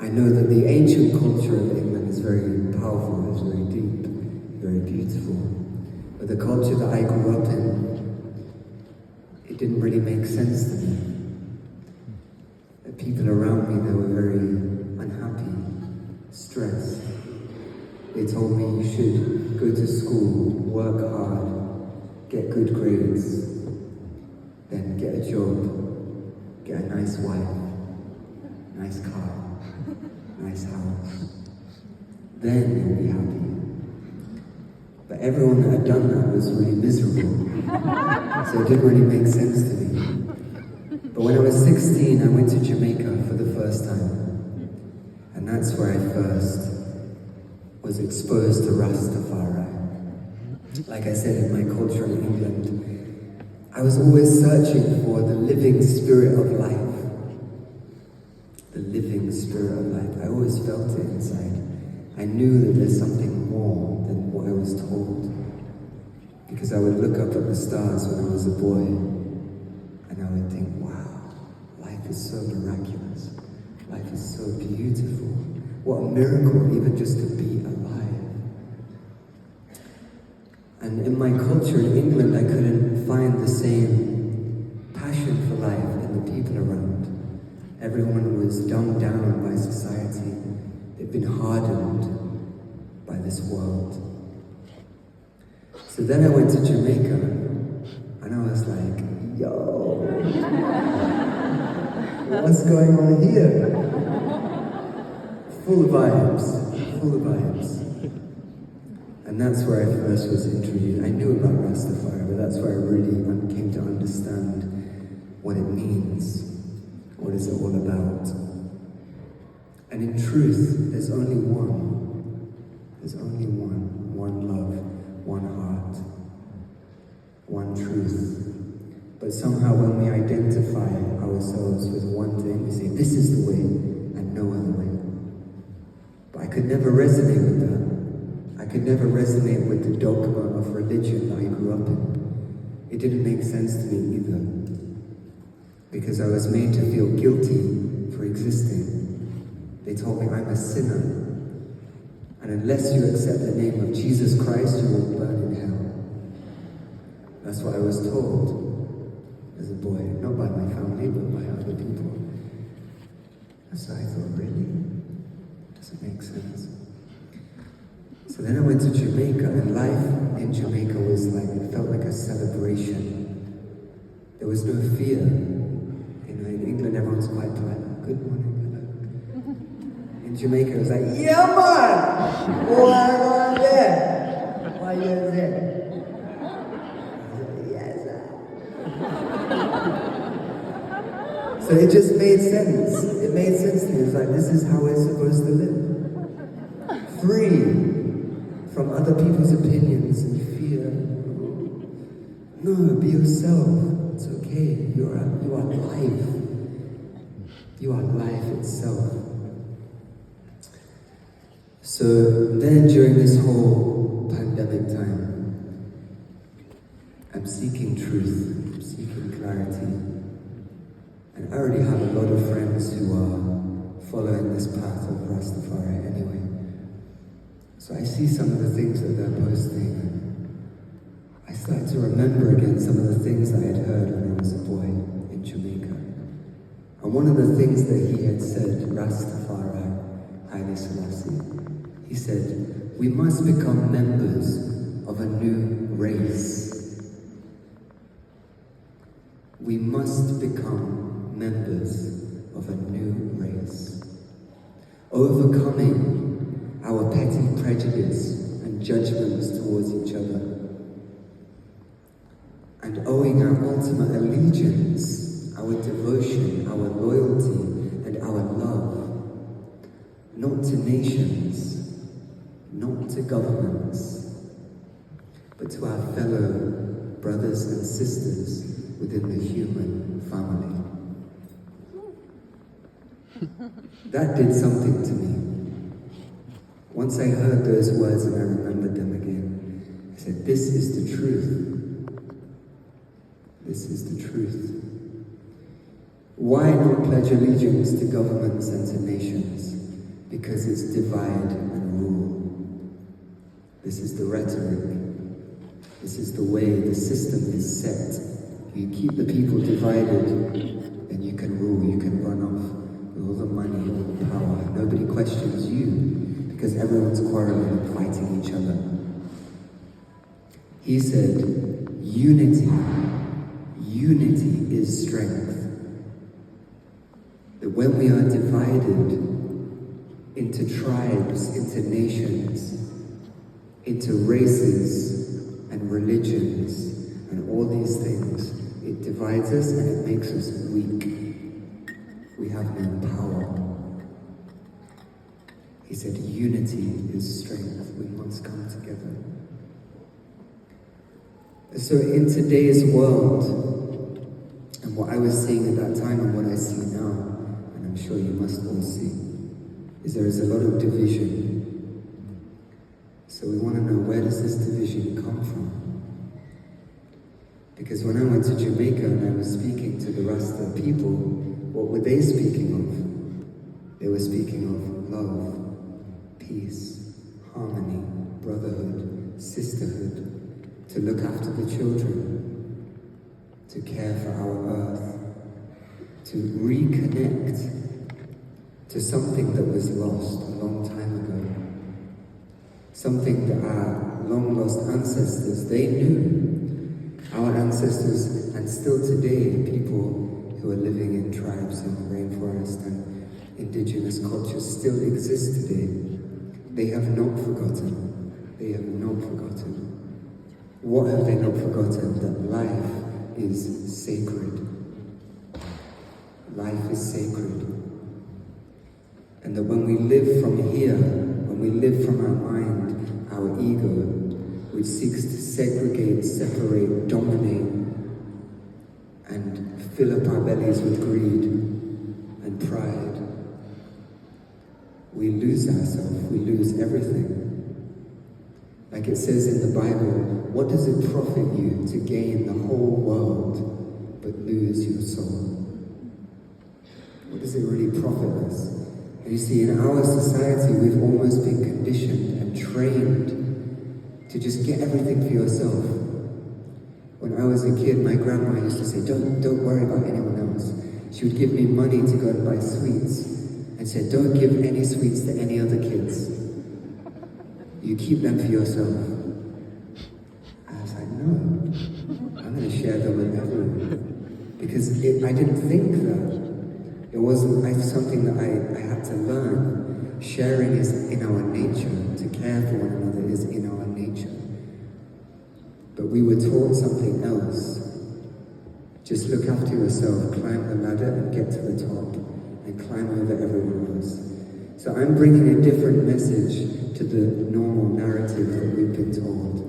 I know that the ancient culture of England is very powerful, it's very deep, very beautiful. But the culture that I grew up in, it didn't really make sense to me. The people around me, they were very unhappy, stressed. They told me you should go to school, work hard, get good grades, then get a job, get a nice wife, nice car, nice house. Then you'll be happy. But everyone that had done that was really miserable. So it didn't really make sense to me. But when I was 16, I went to Jamaica for the first time. And that's where I first was exposed to Rastafari. Like I said, in my culture in England, I was always searching for the living spirit of life. The living spirit of life. I always felt it inside. I knew that there's something more than what I was told. Because I would look up at the stars when I was a boy, and I would think, wow, life is so miraculous. Life is so beautiful. What a miracle, even just to be alive. And in my culture in England, I couldn't find the same passion for life in the people around. Everyone was dumbed down by society. They'd been hardened by this world. So then I went to Jamaica, and I was like, yo, what's going on here? Full of vibes. And that's where I first was introduced. I knew about Rastafari, but that's where I really came to understand what it means. What is it all about? And in truth, there's only one. There's only one love, one heart, one truth. But somehow when we identify ourselves with one thing, we say, this is the way and no other way. But I could never resonate with that. I could never resonate with the dogma of religion that I grew up in. It didn't make sense to me either. Because I was made to feel guilty for existing. They told me I'm a sinner. And unless you accept the name of Jesus Christ, you will burn in hell. That's what I was told as a boy. Not by my family, but by other people. And so I thought, really? Doesn't make sense. So then I went to Jamaica, and life in Jamaica was like, it felt like a celebration. There was no fear. You know, in England, everyone's quite polite. Good morning, hello. In Jamaica, it was like, yeah, man! Why are there? Why are you there? Yes, sir. So it just made sense. It made sense to me. It was like, this is how we're supposed to live. Free from other people's opinions and fear. No, be yourself. It's okay. You are life. You are life itself. So then during this whole pandemic time, I'm seeking truth, I'm seeking clarity. And I already have a lot of friends who are following this path of Rastafari anyway. So I see some of the things that they're posting, and I started to remember again some of the things that I had heard when I was a boy in Jamaica. And one of the things that he had said, Rastafari, Haile Selassie, he said, we must become members of a new race. We must become members of a new race. Overcoming our petty prejudice and judgments towards each other, and owing our ultimate allegiance, our devotion, our loyalty, and our love, not to nations, not to governments, but to our fellow brothers and sisters within the human family. That did something to me. Once I heard those words and I remembered them again, I said, this is the truth. This is the truth. Why not pledge allegiance to governments and to nations? because it's divide and rule. This is the rhetoric. This is the way the system is set. You keep the people divided, then you can rule, you can run off with all the money, all the power. Nobody questions you because everyone's quarreling and fighting each other. He said, unity is strength. That when we are divided into tribes, into nations, into races and religions and all these things, it divides us and it makes us weak. We have no power. He said, unity is strength. We must come together. So in today's world, and what I was seeing at that time and what I see now, and I'm sure you must all see, is there is a lot of division. So we want to know, where does this division come from? Because when I went to Jamaica and I was speaking to the Rasta people, what were they speaking of? They were speaking of love, peace, harmony, brotherhood, sisterhood, to look after the children, to care for our earth, to reconnect to something that was lost a long time ago. Something that our long lost ancestors, they knew. Our ancestors, and still today, people who are living in tribes in the rainforest and indigenous cultures still exist today. They have not forgotten. They have not forgotten. What have they not forgotten? That life is sacred. Life is sacred. And that when we live from here, when we live from our mind, our ego, which seeks to segregate, separate, dominate, and fill up our bellies with greed and pride, we lose ourselves, we lose everything. Like it says in the Bible, what does it profit you to gain the whole world but lose your soul? What does it really profit us? And you see, in our society, we've almost been conditioned and trained to just get everything for yourself. When I was a kid, my grandma used to say, don't worry about anyone else. She would give me money to go and buy sweets and said, don't give any sweets to any other kids. You keep them for yourself. I was like, no, I'm going to share them with everyone. Because I didn't think that. It wasn't something that I had to learn. Sharing is in our nature. To care for one another is in our nature. But we were taught something else. Just look after yourself, climb the ladder and get to the top, and climb over everyone else. So I'm bringing a different message to the normal narrative that we've been told.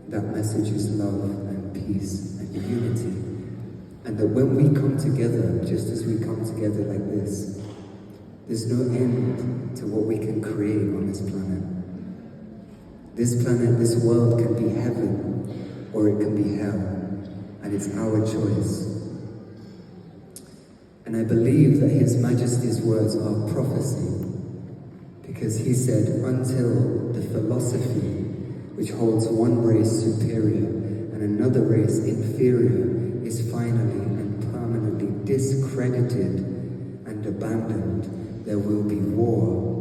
That message is love and peace and unity. And that when we come together, just as we come together like this, there's no end to what we can create on this planet. This planet, this world can be heaven, or it can be hell. And it's our choice. And I believe that His Majesty's words are prophecy. Because He said, until the philosophy, which holds one race superior and another race inferior, is finally and permanently discredited and abandoned, there will be war.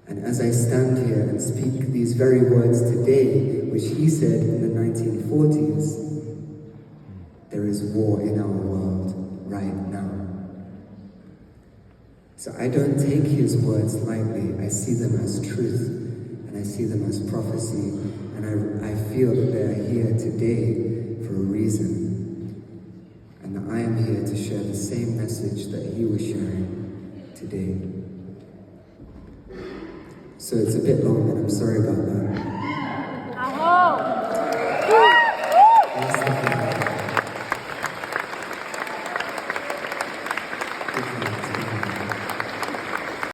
And as I stand here and speak these very words today, which He said in the 1940s, there is war in our world right now. So I don't take His words lightly. I see them as truth, and I see them as prophecy, and I feel that they are here today for a reason, and that I am here to share the same message that He was sharing today. So it's a bit long, and I'm sorry about that.